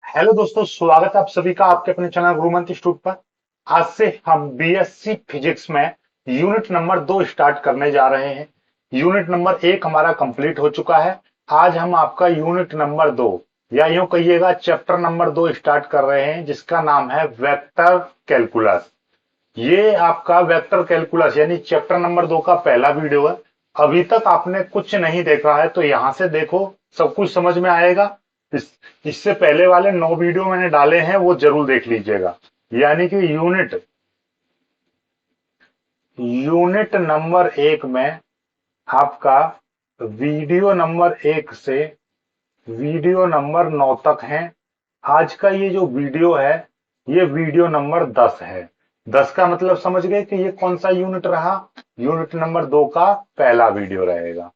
Hello दोस्तों, स्वागत है आप सभी का आपके अपने चैनल गुरुमंत्र इंस्टीट्यूट पर। आज से हम बीएससी फिजिक्स में यूनिट नंबर 2 स्टार्ट करने जा रहे हैं। यूनिट नंबर 1 हमारा कंप्लीट हो चुका है। आज हम आपका यूनिट नंबर 2 या यूं कहिएगा चैप्टर नंबर 2 स्टार्ट कर रहे हैं, जिसका नाम है वेक्टर कैलकुलस। ये आपका वेक्टर कैलकुलस यानी चैप्टर नंबर 2 का पहला वीडियो है। अभी तक आपने कुछ नहीं देखा है तो यहां से देखो, सब कुछ समझ में आएगा। इस इससे पहले वाले 9 वीडियो मैंने डाले हैं, वो जरूर देख लीजिएगा। यानी कि यूनिट नंबर 1 में आपका वीडियो नंबर 1 से वीडियो नंबर 9 तक है। आज का ये जो वीडियो है, ये वीडियो नंबर 10 है। 10 का मतलब समझ गए कि ये कौन सा यूनिट रहा। यूनिट नंबर 2 का पहला वीडियो रहेगा।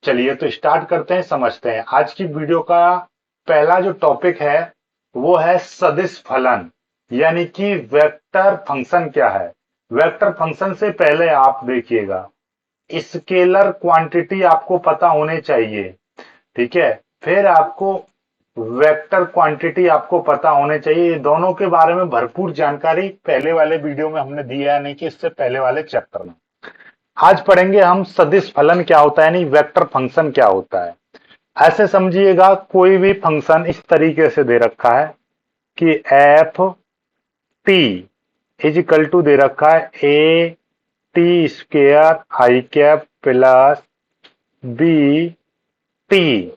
चलिए तो स्टार्ट करते हैं, समझते हैं। आज की वीडियो का पहला जो टॉपिक है वो है सदिश फलन, यानी कि वेक्टर फंक्शन क्या है। वेक्टर फंक्शन से पहले आप देखिएगा, स्केलर क्वांटिटी आपको पता होने चाहिए। ठीक है, फिर आपको वेक्टर क्वांटिटी आपको पता होने चाहिए। ये दोनों के बारे में भरपूर जानकारी पहले वाले वीडियो में हमने दिया है, नहीं कि इससे पहले वाले चैप्टर में। आज पढ़ेंगे हम सदिश फलन क्या होता है, यानी वेक्टर फंक्शन क्या होता है। ऐसे समझिएगा, कोई भी फंक्शन इस तरीके से दे रखा है कि F T is equal to दे रखा है A T square I cap plus B T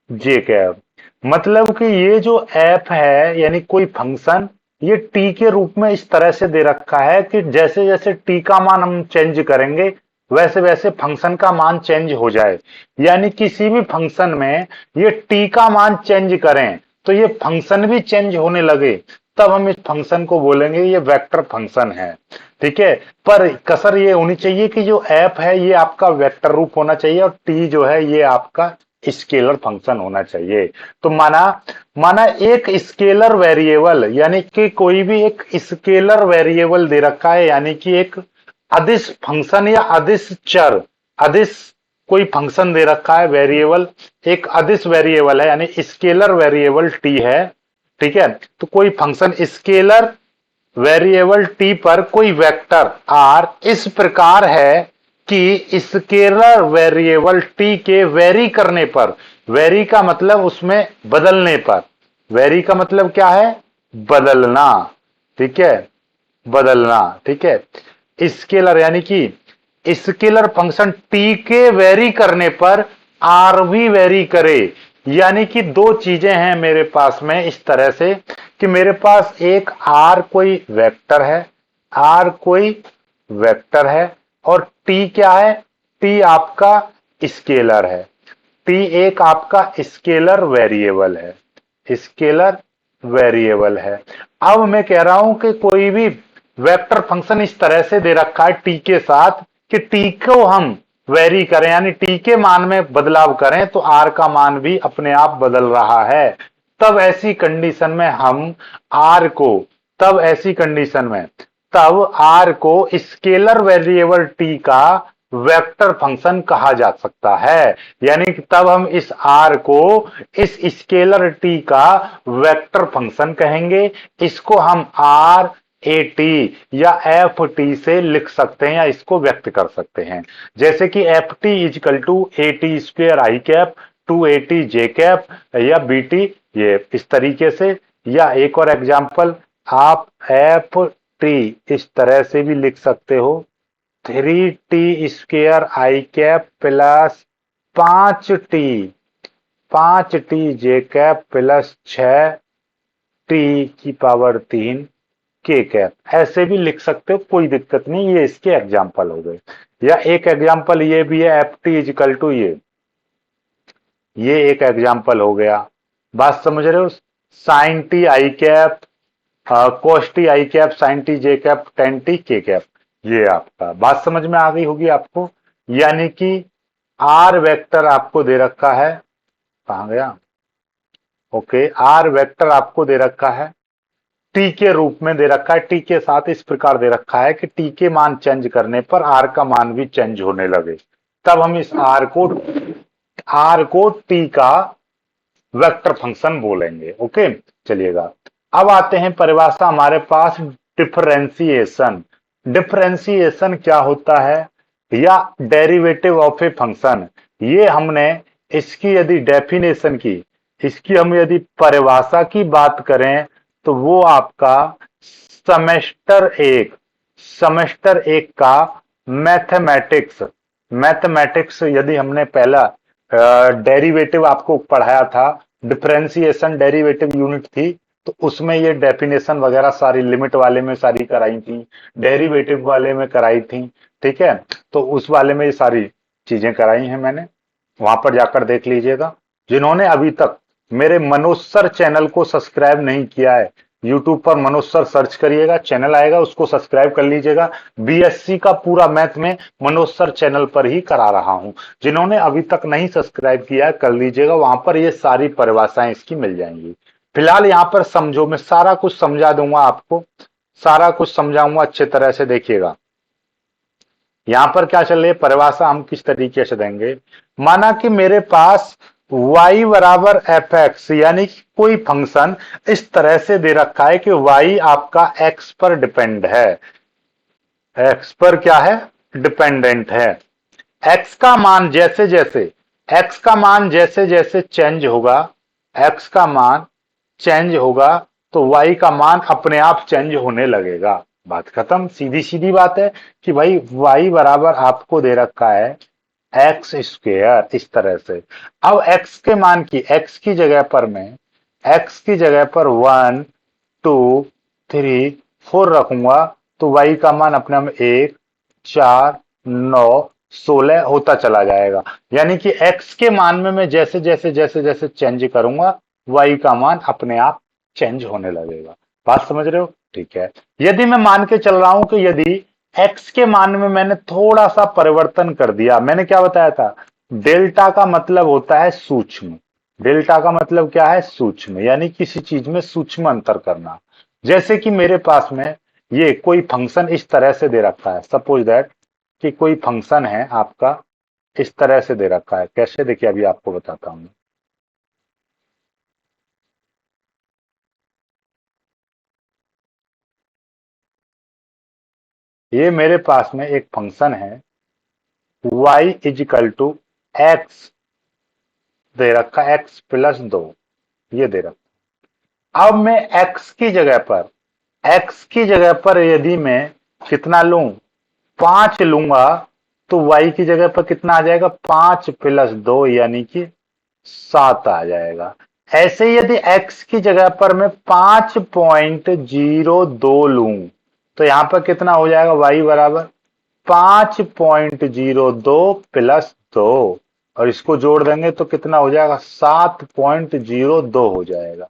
J cap. मतलब कि ये जो एफ है यानी कोई फंक्शन, ये टी के रूप में इस तरह से दे रखा है कि जैसे जैसे टी का मान हम चेंज करेंगे वैसे वैसे फंक्शन का मान चेंज हो जाए। यानी किसी भी फंक्शन में ये टी का मान चेंज करें तो ये फंक्शन भी चेंज होने लगे, तब हम इस फंक्शन को बोलेंगे ये वेक्टर फंक्शन है। ठीक है, पर कसर ये होनी चाहिए कि जो एफ है ये आपका वेक्टर रूप होना चाहिए और टी जो है ये आपका स्केलर फंक्शन होना चाहिए। तो माना माना एक स्केलर वेरिएबल, यानी कि कोई भी एक स्केलर वेरिएबल दे रखा है, यानी कि एक अदिश फंक्शन या अदिश चर, अदिश कोई फंक्शन दे रखा है वेरिएबल, एक अदिश वेरिएबल है यानी स्केलर वेरिएबल टी है। ठीक है, तो कोई फंक्शन स्केलर वेरिएबल टी पर कोई वेक्टर आर इस प्रकार है कि स्केलर वेरिएबल टी के वेरी करने पर, वेरी का मतलब उसमें बदलने पर, वेरी का मतलब क्या है, बदलना। ठीक है, बदलना। ठीक है, स्केलर यानी कि स्केलर फंक्शन टी के वेरी करने पर आर भी वेरी करे। यानी कि दो चीजें हैं मेरे पास में इस तरह से कि मेरे पास एक आर कोई वेक्टर है, आर कोई वेक्टर है, और टी क्या है, टी आपका स्केलर है, टी एक आपका स्केलर वेरिएबल है, स्केलर वेरिएबल है। अब मैं कह रहा हूं कि कोई भी वेक्टर फंक्शन इस तरह से दे रखा है टी के साथ कि टी को हम वेरी करें, यानी टी के मान में बदलाव करें तो आर का मान भी अपने आप बदल रहा है। तब ऐसी कंडीशन में हम आर को, तब ऐसी कंडीशन में तब आर को स्केलर वेरिएबल टी का वेक्टर फंक्शन कहा जा सकता है। यानी कि तब हम इस आर को इस स्केलर टी का वेक्टर फंक्शन कहेंगे। इसको हम आर ए टी या एफ टी से लिख सकते हैं या इसको व्यक्त कर सकते हैं। जैसे कि F T is equal to A T square I cap two A T J cap या बी टी, ये इस तरीके से। या एक और एग्जांपल, आप एफ टी इस तरह से भी लिख सकते हो, 3t स्क्वेयर आई कैप प्लस 5t जे कैप प्लस 6t की पावर 3 के कैप, ऐसे भी लिख सकते हो, कोई दिक्कत नहीं। ये इसके एग्जाम्पल हो गए। या एक एग्जाम्पल ये भी है, एफ टी इजकल टू ये एक एग्जाम्पल हो गया। बात समझ रहे हो, sine T I cap, cos T I cap, sine T J cap, tan T K cap, ये आपका बात समझ में आ गई होगी आपको। यानी कि आर वेक्टर आपको दे रखा है, कहां गया, ओके, आर वेक्टर आपको दे रखा है, टी के रूप में दे रखा है, टी के साथ इस प्रकार दे रखा है कि टी के मान चेंज करने पर आर का मान भी चेंज होने लगे, तब हम इस आर को टी का वेक्टर फंक्शन बोलेंगे। ओके, चलिएगा, अब आते हैं परिभाषा हमारे पास डिफरेंशिएशन। डिफरेंशिएशन क्या होता है, या डेरिवेटिव ऑफ ए फंक्शन। ये हमने इसकी यदि डेफिनेशन की, इसकी हम यदि परिभाषा की बात करें तो वो आपका सेमेस्टर एक का मैथमेटिक्स, मैथमेटिक्स यदि हमने पहला डेरिवेटिव आपको पढ़ाया था, डिफरेंशिएशन डेरिवेटिव यूनिट थी, तो उसमें ये डेफिनेशन वगैरह सारी लिमिट वाले में सारी कराई थी, डेरिवेटिव वाले में कराई थी, ठीक है। तो उस वाले में ये सारी चीजें कराई हैं मैंने, वहां पर जाकर देख लीजिएगा। जिन्होंने अभी तक मेरे मनोज सर चैनल को सब्सक्राइब नहीं किया है, यूट्यूब पर मनोज सर सर्च करिएगा, चैनल आएगा, उसको सब्सक्राइब कर लीजिएगा। बीएससी का पूरा मैथ में मनोज सर चैनल पर ही करा रहा हूं। जिन्होंने अभी तक नहीं सब्सक्राइब किया है कर लीजिएगा, वहां पर ये सारी परिभाषाएं इसकी मिल जाएंगी। फिलहाल यहाँ पर समझो, मैं सारा कुछ समझा दूंगा आपको, सारा कुछ समझाऊंगा अच्छे तरह से, देखिएगा यहां पर क्या चल रही है परिभाषा हम किस तरीके से देंगे। माना कि मेरे पास y बराबर एफ एक्स, यानी कि कोई फंक्शन इस तरह से दे रखा है कि y आपका x पर डिपेंड है, x पर क्या है, डिपेंडेंट है। x का मान जैसे जैसे, x का मान जैसे जैसे चेंज होगा, x का मान चेंज होगा तो y का मान अपने आप चेंज होने लगेगा। बात खत्म, सीधी सीधी बात है कि भाई y बराबर आपको दे रखा है एक्स स्क्वेयर, इस तरह से। अब x की जगह पर मैं x की जगह पर 1 2 3 4 रखूंगा, तो y का मान अपने में 1 4 9 16 होता चला जाएगा। यानी कि x के मान में मैं जैसे जैसे जैसे जैसे चेंज करूंगा, y का मान अपने आप चेंज होने लगेगा। बात समझ रहे हो, ठीक है। यदि मैं मान के चल रहा हूं कि यदि x के मान में मैंने थोड़ा सा परिवर्तन कर दिया, मैंने क्या बताया था, डेल्टा का मतलब होता है सूक्ष्म, डेल्टा का मतलब क्या है, सूक्ष्म, यानी किसी चीज में सूक्ष्म अंतर करना। जैसे कि मेरे पास में ये कोई फंक्शन इस तरह से दे रखा है, सपोज दैट कि कोई फंक्शन है आपका इस तरह से दे रखा है, कैसे देखिए अभी आपको बताता हूं। ये मेरे पास में एक फंक्शन है y इजिकल टू एक्स दे रखा, x+2, ये दे रखा। अब मैं x की जगह पर यदि मैं कितना लूं, 5 लूंगा, तो y की जगह पर कितना आ जाएगा, 5+2 यानी कि 7 आ जाएगा। ऐसे ही यदि x की जगह पर मैं 5.02 लूं, तो यहां पर कितना हो जाएगा, y बराबर 5.02 प्लस 2, और इसको जोड़ देंगे तो कितना हो जाएगा, 7.02 हो जाएगा।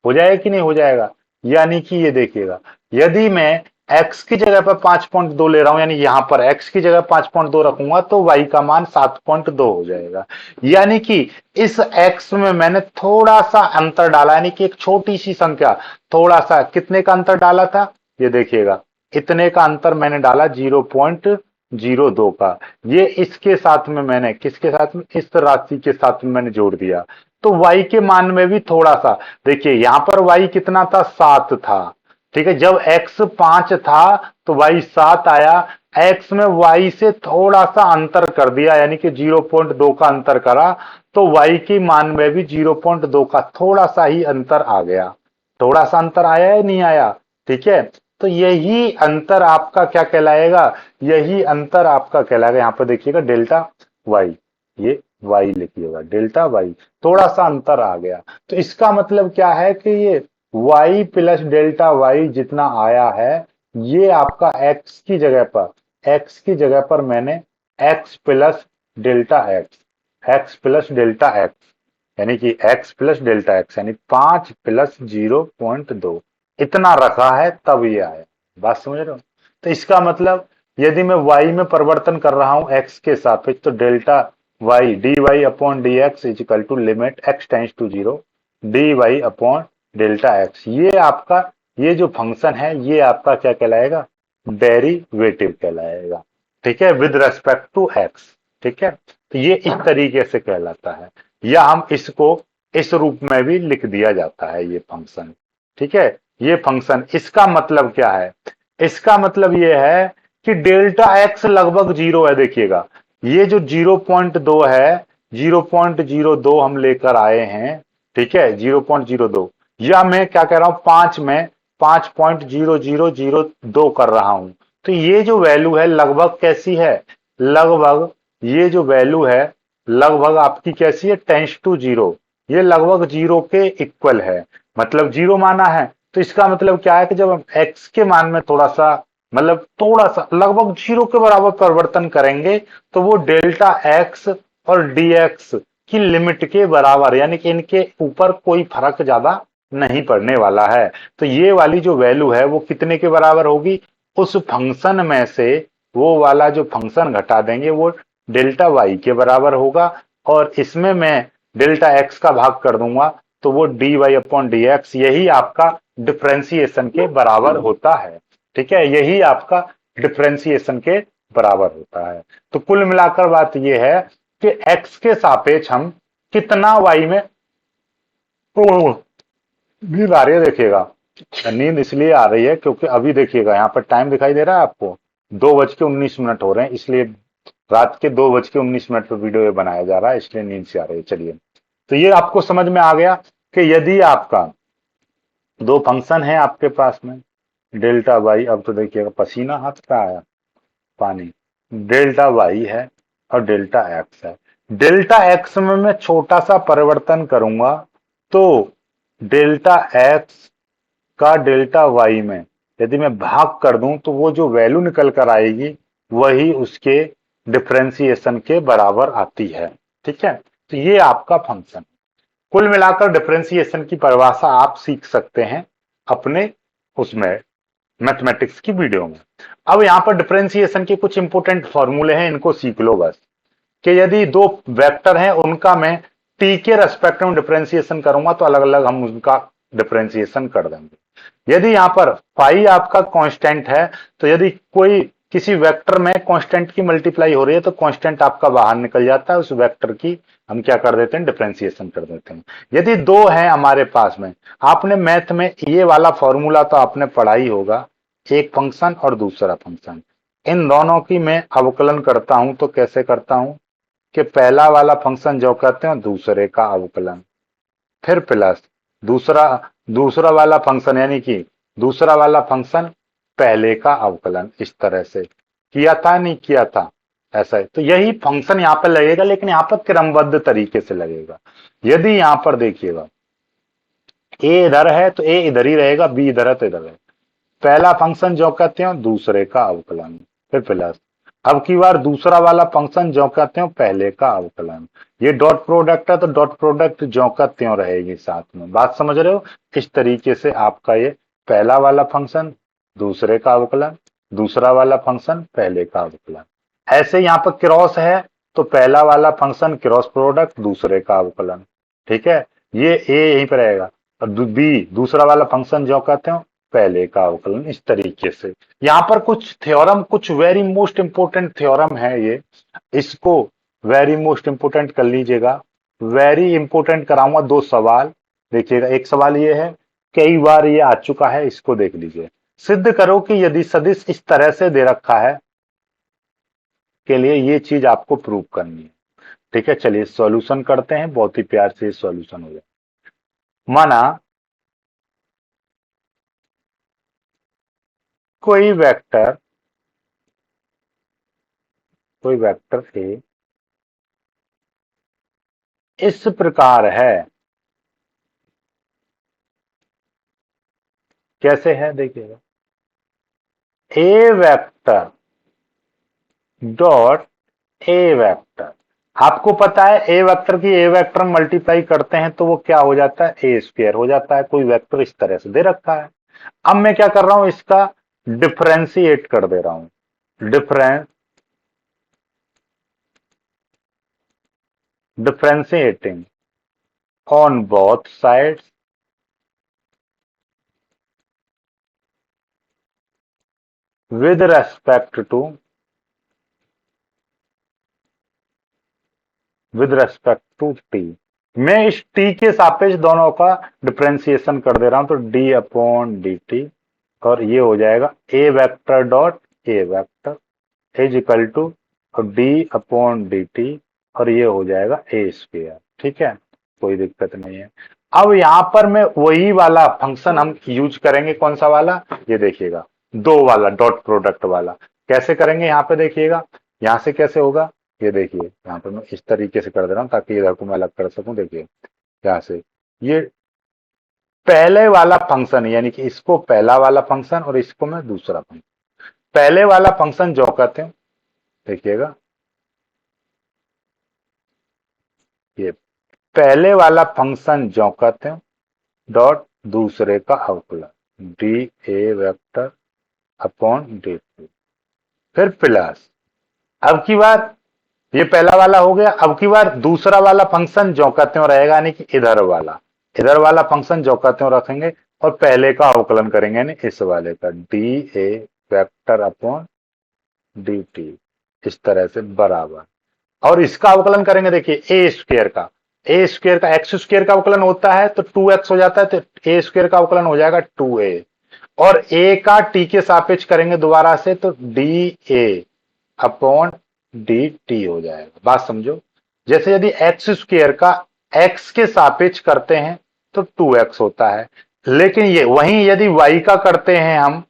हो जाएगा कि नहीं हो जाएगा। यानी कि ये देखिएगा, यदि मैं x की जगह पर 5.2 ले रहा हूं, यानी यहां पर x की जगह 5.2 रखूंगा तो y का मान 7.2 हो जाएगा। यानी कि इस x में मैंने थोड़ा सा अंतर डाला, यानी कि एक छोटी सी संख्या, थोड़ा सा, कितने का अंतर डाला था, ये देखिएगा, इतने का अंतर मैंने डाला, 0.02 का। ये इसके साथ में मैंने, किसके साथ में, इस राशि के साथ में मैंने जोड़ दिया, तो y के मान में भी थोड़ा सा, देखिए यहां पर y कितना था, 7 था, ठीक है। जब x 5 था तो y 7 आया, x में y से थोड़ा सा अंतर कर दिया, यानी कि 0.2 का अंतर करा, तो y के मान में भी 0.2 का थोड़ा सा ही अंतर आ गया। थोड़ा सा अंतर आया या नहीं आया, ठीक है। तो यही अंतर आपका क्या कहलाएगा, यही अंतर आपका कहलाएगा, यहां पर देखिएगा डेल्टा वाई, ये वाई लिखिएगा, डेल्टा वाई, थोड़ा सा अंतर आ गया। तो इसका मतलब क्या है कि ये वाई प्लस डेल्टा वाई जितना आया है, ये आपका एक्स की जगह पर, एक्स की जगह पर मैंने x plus delta x, x plus delta x, यानी कि x प्लस डेल्टा एक्स, यानी 5+0.2 इतना रखा है, तब ये आया। बात समझ रहे हो। तो इसका मतलब यदि मैं y में परिवर्तन कर रहा हूं x के सापेक्ष, तो delta y dy upon D X is equal to limit x tends to 0 dy upon delta X, ये आपका, ये जो फंक्शन है ये आपका क्या कहलाएगा, डेरिवेटिव कहलाएगा, ठीक है, विद रेस्पेक्ट टू x, ठीक है। तो ये इस तरीके से कहलाता है, या हम इसको इस रूप में भी लिख दिया जाता है ये फंक्शन, ठीक है, ये फंक्शन, इसका मतलब क्या है, इसका मतलब ये है कि डेल्टा एक्स लगभग जीरो है। देखिएगा ये जो 0.2 है, 0.02 हम लेकर आए हैं, ठीक है, 0.02, या मैं क्या कह रहा हूं, 5 में 5.0002 कर रहा हूं। तो ये जो वैल्यू है लगभग कैसी है, लगभग ये जो वैल्यू है लगभग आपकी कैसी है, टेंस टू जीरो, ये लगभग जीरो के इक्वल है, मतलब जीरो माना है। तो इसका मतलब क्या है कि जब हम एक्स के मान में थोड़ा सा, मतलब थोड़ा सा लगभग जीरो के बराबर परिवर्तन करेंगे तो वो डेल्टा एक्स और डीएक्स की लिमिट के बराबर, यानी कि इनके ऊपर कोई फर्क ज्यादा नहीं पड़ने वाला है। तो ये वाली जो वैल्यू है वो कितने के बराबर होगी, उस फंक्शन में से वो वाला जो फंक्शन घटा देंगे वो डेल्टा वाई के बराबर होगा, और इसमें मैं डेल्टा एक्स का भाग कर दूंगा तो वो D Y upon D X, यही आपका डिफ्रेंसिएशन के बराबर होता है। ठीक है, यही आपका डिफ्रेंसिएशन के बराबर होता है। तो कुल मिलाकर बात यह है कि एक्स के सापेक्ष हम कितना वाई में, नींद आ रही है देखिएगा, नींद इसलिए आ रही है क्योंकि अभी देखिएगा यहाँ पर टाइम दिखाई दे रहा है आपको, 2:19 हो रहे हैं, इसलिए रात के 2:19 पर वीडियो ये बनाया जा रहा है, इसलिए नींद से आ रही है। चलिए, तो ये आपको समझ में आ गया कि यदि आपका दो फंक्शन है आपके पास में, डेल्टा वाई, अब तो देखिएगा पसीना हाथ पे आया, पानी, डेल्टा वाई है और डेल्टा एक्स है। डेल्टा एक्स में मैं छोटा सा परिवर्तन करूंगा तो डेल्टा एक्स का डेल्टा वाई में यदि मैं भाग कर दूं तो वो जो वैल्यू निकल कर आएगी वही उसके डिफरेंशिएशन के बराबर आती है। ठीक है, तो ये आपका फंक्शन, कुल मिलाकर डिफरेंशिएशन की परिभाषा आप सीख सकते हैं अपने उसमें मैथमेटिक्स की वीडियो में। अब यहां पर डिफरेंशिएशन के कुछ इंपोर्टेंट फॉर्मूले हैं, इनको सीख लो बस, कि यदि दो वेक्टर हैं उनका मैं टी के रेस्पेक्ट में डिफरेंशिएशन करूंगा तो अलग अलग हम उनका डिफरेंशिएशन कर देंगे। यदि यहां पर फाई आपका कांस्टेंट है तो यदि कोई किसी वेक्टर में कांस्टेंट की मल्टीप्लाई हो रही है तो कांस्टेंट आपका बाहर निकल जाता है, उस वेक्टर की हम क्या कर देते हैं, डिफरेंशिएशन कर देते हैं। यदि दो है हमारे पास में, आपने मैथ में ये वाला फॉर्मूला तो आपने पढ़ा ही होगा, एक फंक्शन और दूसरा फंक्शन, इन दोनों की मैं अवकलन करता हूं तो कैसे करता हूं कि पहला वाला फंक्शन जो कहते हैं दूसरे का अवकलन, फिर प्लस दूसरा दूसरा वाला फंक्शन, यानी कि दूसरा वाला फंक्शन पहले का अवकलन, इस तरह से किया था नहीं किया था, ऐसा है। तो यही फंक्शन यहां पर लगेगा, लेकिन यहां पर क्रमबद्ध तरीके से लगेगा। यदि यहां पर देखिएगा ए इधर है तो ए इधर ही रहेगा, बी इधर है तो इधर है, पहला फंक्शन जो कहते हैं दूसरे का अवकलन, फिर प्लस अब की बार दूसरा वाला फंक्शन जो कहते हैं पहले का अवकलन, ये डॉट प्रोडक्ट है तो डॉट प्रोडक्ट जो का त्यों रहेगी साथ में। बात समझ रहे हो, किस तरीके से आपका ये पहला वाला फंक्शन दूसरे का अवकलन, दूसरा वाला फंक्शन पहले का अवकलन, ऐसे यहाँ पर क्रॉस है तो पहला वाला फंक्शन क्रॉस प्रोडक्ट दूसरे का अवकलन। ठीक है, ये ए यहीं पर रहेगा और बी दूसरा वाला फंक्शन जो कहते हो पहले का अवकलन, इस तरीके से। यहाँ पर कुछ थ्योरम, कुछ वेरी मोस्ट इंपोर्टेंट थ्योरम है ये, इसको वेरी मोस्ट इंपोर्टेंट कर लीजिएगा। वेरी इंपोर्टेंट कराऊंगा दो सवाल, देखिएगा एक सवाल ये है, कई बार ये आ चुका है, इसको देख लीजिए। सिद्ध करो कि यदि सदिश इस तरह से दे रखा है, के लिए ये चीज आपको प्रूव करनी है। ठीक है, चलिए सॉल्यूशन करते हैं, बहुत ही प्यार से सॉल्यूशन हो जाए। माना कोई वेक्टर, कोई वेक्टर ए इस प्रकार है, कैसे है देखिएगा, ए वेक्टर डॉट ए वेक्टर, आपको पता है ए वेक्टर की ए वेक्टर मल्टीप्लाई करते हैं तो वो क्या हो जाता है, ए स्क्वायर हो जाता है। कोई वेक्टर इस तरह से दे रखा है, अब मैं क्या कर रहा हूं, इसका डिफरेंशिएट कर दे रहा हूं, differentiating on both sides with respect to, with respect to t। मैं इस टी के सापेक्ष दोनों का डिफरेंशिएशन कर दे रहा हूं, तो डी अपॉन डी टी, और ये हो जाएगा A vector dot A vector is equal to D upon D T, और ये हो जाएगा ए स्क्वेयर। ठीक है, कोई दिक्कत नहीं है। अब यहां पर मैं वही वाला फंक्शन हम यूज करेंगे, कौन सा वाला, ये देखिएगा, दो वाला डॉट प्रोडक्ट वाला। कैसे करेंगे यहाँ पे देखिएगा, यहां से कैसे होगा, ये देखिए यहाँ पर मैं इस तरीके से कर दे रहा हूँ ताकि इधर को मैं अलग कर सकूं। देखिए यहाँ से ये पहले वाला फंक्शन, यानी कि इसको पहला वाला फंक्शन और इसको मैं दूसरा फंक्शन, पहले वाला फंक्शन जो कहते हैं, देखिएगा ये पहले वाला फंक्शन जो कहते हैं डॉट दूसरे का अवकलन D A vector upon D T, फिर प्लस, अब की बार ये पहला वाला हो गया, अब की बार दूसरा वाला फंक्शन जो कहते हो रहेगा, यानी कि इधर वाला फंक्शन जो कहते हो रखेंगे, और पहले का अवकलन करेंगे यानी इस वाले का D A vector upon D T, इस तरह से बराबर, और इसका अवकलन करेंगे, देखिए ए स्क्वेयर का एक्स स्क्वेयर का अवकलन होता है तो 2x हो जाता है, तो ए स्क्वेयर का अवकलन हो जाएगा 2a, और ए का टी के सापेक्ष करेंगे दोबारा से तो D A upon D T हो जाएगा। बात समझो, जैसे यदि एक्स स्क्वेयर का एक्स के सापेक्ष करते हैं तो 2x होता है, लेकिन ये वहीं यदि y का करते हैं हम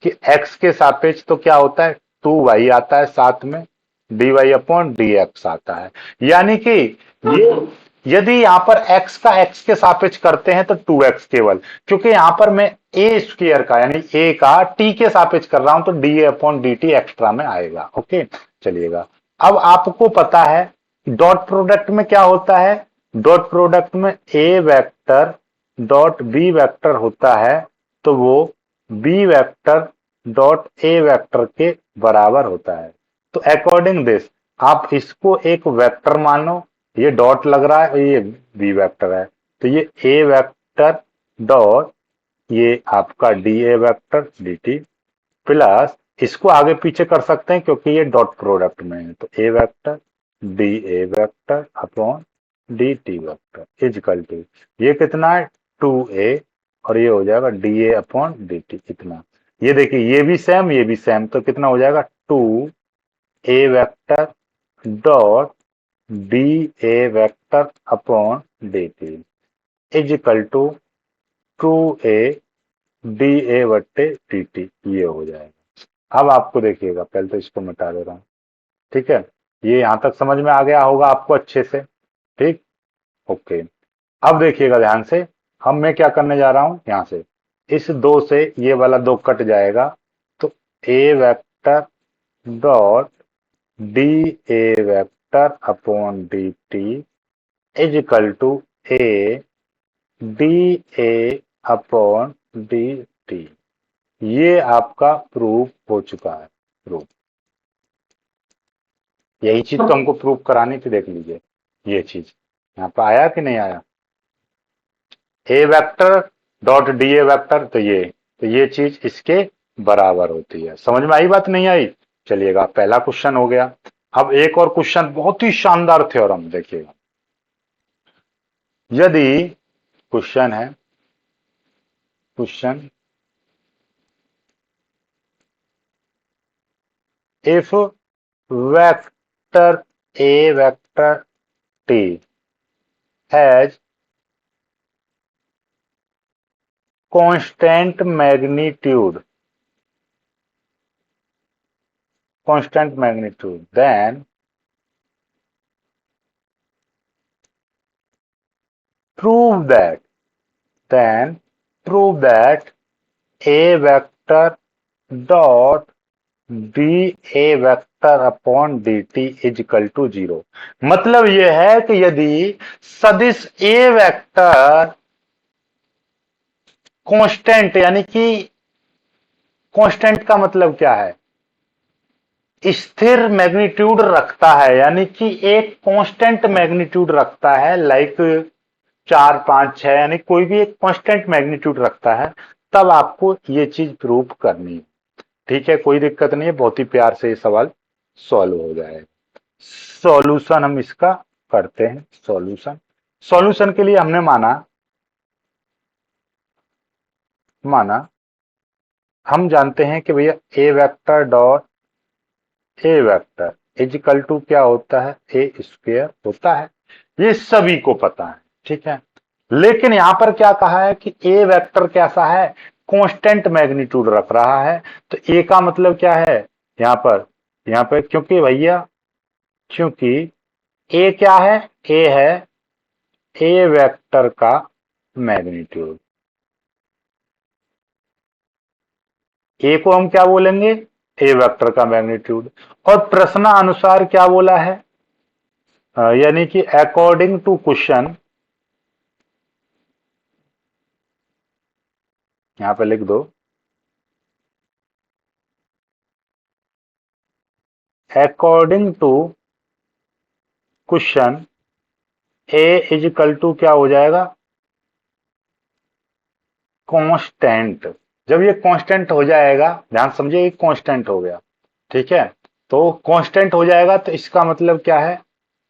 कि x के सापेक्ष तो क्या होता है 2y आता है, साथ में dy अपॉन dx आता है। यानी कि ये यदि यहां पर x का x के सापेक्ष करते हैं तो 2x केवल, क्योंकि यहां पर मैं ए स्क्वेयर का यानी a का t के सापेक्ष कर रहा हूं तो D upon D T extra में आएगा। ओके, चलिएगा। अब आपको पता है डॉट प्रोडक्ट में क्या होता है, डॉट प्रोडक्ट में a vector dot b vector होता है, तो वो b vector dot A vector के बराबर होता है। तो अकॉर्डिंग दिस आप इसको एक वेक्टर मानो, ये डॉट लग रहा है और ये बी वेक्टर है, तो ये ए वेक्टर डॉट ये आपका D A vector D T, plus इसको आगे पीछे कर सकते हैं क्योंकि ये डॉट प्रोडक्ट में है, तो A vector D A vector upon D T vector is equal to, ये कितना है 2a, और ये हो जाएगा D A upon D T इतना। ये देखिए ये भी सेम ये भी सेम, तो कितना हो जाएगा 2a vector dot D A vector upon D T is equal to 2a D A बट्टे डी टी, ये हो जाएगा। अब आपको देखिएगा, पहले तो इसको मिटा दे रहा हूं। ठीक है, ये यहां तक समझ में आ गया होगा आपको अच्छे से। ठीक, ओके। अब देखिएगा ध्यान से, हम मैं क्या करने जा रहा हूं, यहां से इस दो से ये वाला दो कट जाएगा, तो A vector dot D A vector upon D T is equal to A D A upon D T, ये आपका प्रूफ हो चुका है। प्रूफ, यही चीज तो हमको प्रूफ करानी थी, देख लीजिए ये चीज यहाँ पे आया कि नहीं आया, A vector dot D A vector, तो ये चीज इसके बराबर होती है। समझ में आई बात, नहीं आई? चलिएगा, पहला क्वेश्चन हो गया। अब एक और क्वेश्चन, बहुत ही शानदार थ्योरम, देखिएगा। यदि क्वेश्चन है, question if vector A vector T has constant magnitude, then prove that, a vector dot d a vector upon dt is equal to 0। मतलब यह है कि यदि सदिश a वेक्टर कांस्टेंट, यानी कि कांस्टेंट का मतलब क्या है, स्थिर मैग्नीट्यूड रखता है, यानी कि एक कांस्टेंट मैग्नीट्यूड रखता है, लाइक 4 5 6, यानी कोई भी एक कांस्टेंट मैग्नीट्यूड रखता है, तब आपको ये चीज प्रूव करनी है। ठीक है, कोई दिक्कत नहीं है, बहुत ही प्यार से ये सवाल सॉल्व हो जाएगा। सॉल्यूशन हम इसका करते हैं, सॉल्यूशन सॉल्यूशन के लिए हमने माना हम जानते हैं कि भैया A vector dot A vector is equal to क्या होता है, ए स्क्वायर होता है। ये सभी को पता है, ठीक है। लेकिन यहां पर क्या कहा है कि ए वेक्टर कैसा है, कांस्टेंट मैग्नीट्यूड रख रहा है। तो ए का मतलब क्या है यहाँ पर क्योंकि ए क्या है, ए है ए वेक्टर का मैग्नीट्यूड। ए को हम क्या बोलेंगे, ए वेक्टर का मैग्नीट्यूड। और प्रश्नानुसार क्या बोला है, यानी कि अकॉर्डिंग टू क्वेश्चन, यहां पे लिख दो, according to question A is equal to क्या हो जाएगा, कांस्टेंट। जब ये कांस्टेंट हो जाएगा, ध्यान समझिए, ये कांस्टेंट हो गया, ठीक है। तो कांस्टेंट हो जाएगा तो इसका मतलब क्या है,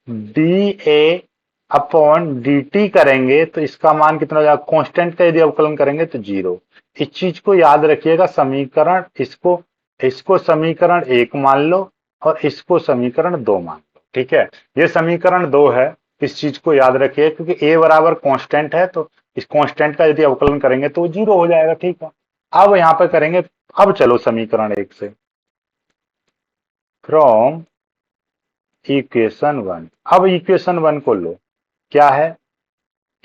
D A upon D T करेंगे तो इसका मान कितना हो जाएगा, कांस्टेंट का यदि अवकलन करेंगे तो 0। इस चीज को याद रखिएगा, समीकरण इसको इसको समीकरण 1 मान लो और इसको समीकरण 2 मान लो, ठीक है। ये समीकरण 2 है, इस चीज को याद रखिए, क्योंकि ए बराबर कांस्टेंट है तो इस कांस्टेंट का यदि अवकलन करेंगे तो 0 हो जाएगा, ठीक है। अब यहां पर करेंगे, अब चलो समीकरण 1 से, फ्रॉम इक्वेशन 1। अब इक्वेशन 1 को लो, क्या है,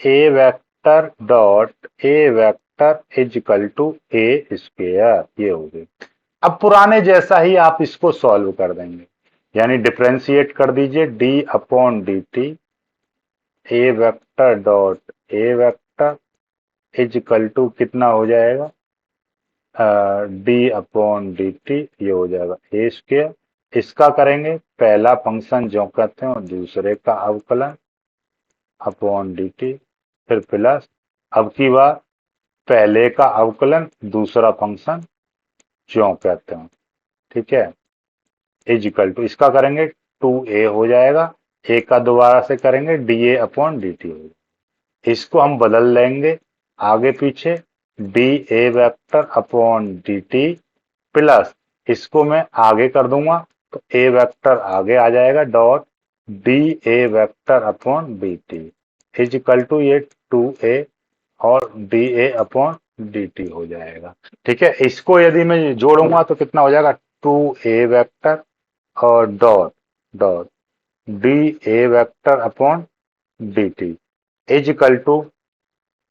A vector dot A vector is equal to A square, ये हो गई। अब पुराने जैसा ही आप इसको सॉल्व कर देंगे, यानी डिफरेंशिएट कर दीजिए, D upon D T A vector dot A vector is equal to कितना हो जाएगा, डी अपॉन डी टी, ये हो जाएगा ए स्क्वेयर। इसका करेंगे पहला फंक्शन जो कहते हैं और दूसरे का अवकलन अपॉन डी टी, फिर प्लस, अब की बार पहले का अवकलन दूसरा फंक्शन जो कहते हैं, ठीक है, इज इक्वल टू इसका करेंगे 2a हो जाएगा, ए का दोबारा से करेंगे D A upon D T होगा। इसको हम बदल लेंगे आगे पीछे, D A vector upon D T plus, इसको मैं आगे कर दूंगा तो ए वेक्टर आगे आ जाएगा dot D A vector upon D T is equal to ये 2a और D A upon D T हो जाएगा, ठीक है। इसको यदि मैं जोड़ूंगा तो कितना हो जाएगा, 2a वेक्टर और dot dot D A vector upon D T is equal to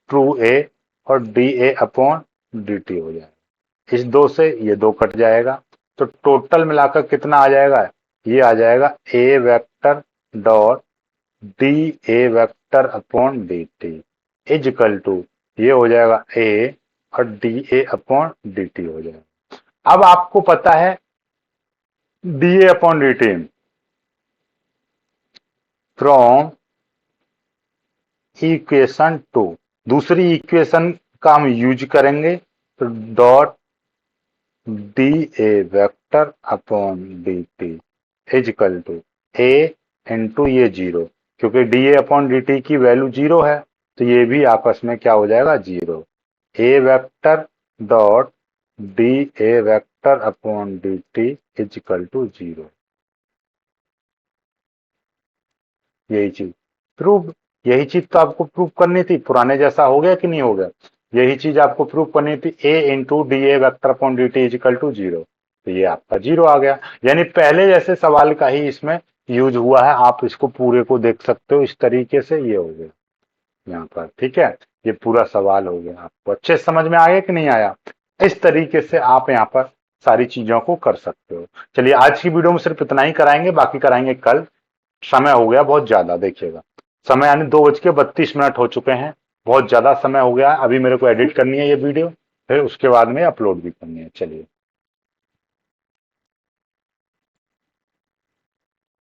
2a और D A upon D T हो जाएगा। इस दो से ये दो कट जाएगा, तो टोटल मिलाकर कितना आ जाएगा, ये आ जाएगा A vector dot D A vector upon D T is equal to, ये हो जाएगा ए और D A upon D T हो जाएगा। अब आपको पता है D A upon D T from equation 2, दूसरी इक्वेशन का हम यूज करेंगे, तो dot D A vector upon D T is equal to A into ये 0, क्योंकि D A upon D T की वैल्यू 0 है तो ये भी आपस में क्या हो जाएगा, 0। A vector dot D A vector upon D T is equal to 0। यही चीज प्रूव, यही चीज तो आपको प्रूव करनी थी, पुराने जैसा हो गया कि नहीं हो गया, यही चीज आपको प्रूव करनी थी, A into D A vector upon D T is equal to 0, तो ये आपका 0 आ गया। यानी पहले जैसे सवाल का ही इसमें यूज हुआ है, आप इसको पूरे को देख सकते हो इस तरीके से, ये हो गया यहाँ पर, ठीक है। ये पूरा सवाल हो गया, आपको अच्छे समझ में आया कि नहीं आया, इस तरीके से आप यहाँ पर सारी चीजों को कर सकते हो। चलिए आज की वीडियो में सिर्फ इतना ही कराएंगे, बाकी कराएंगे कल। समय हो गया बहुत ज्यादा, देखिएगा समय यानी 2:32 हो चुके हैं, बहुत ज्यादा समय हो गया। अभी मेरे को एडिट करनी है ये वीडियो, फिर उसके बाद में अपलोड भी करनी है। चलिए।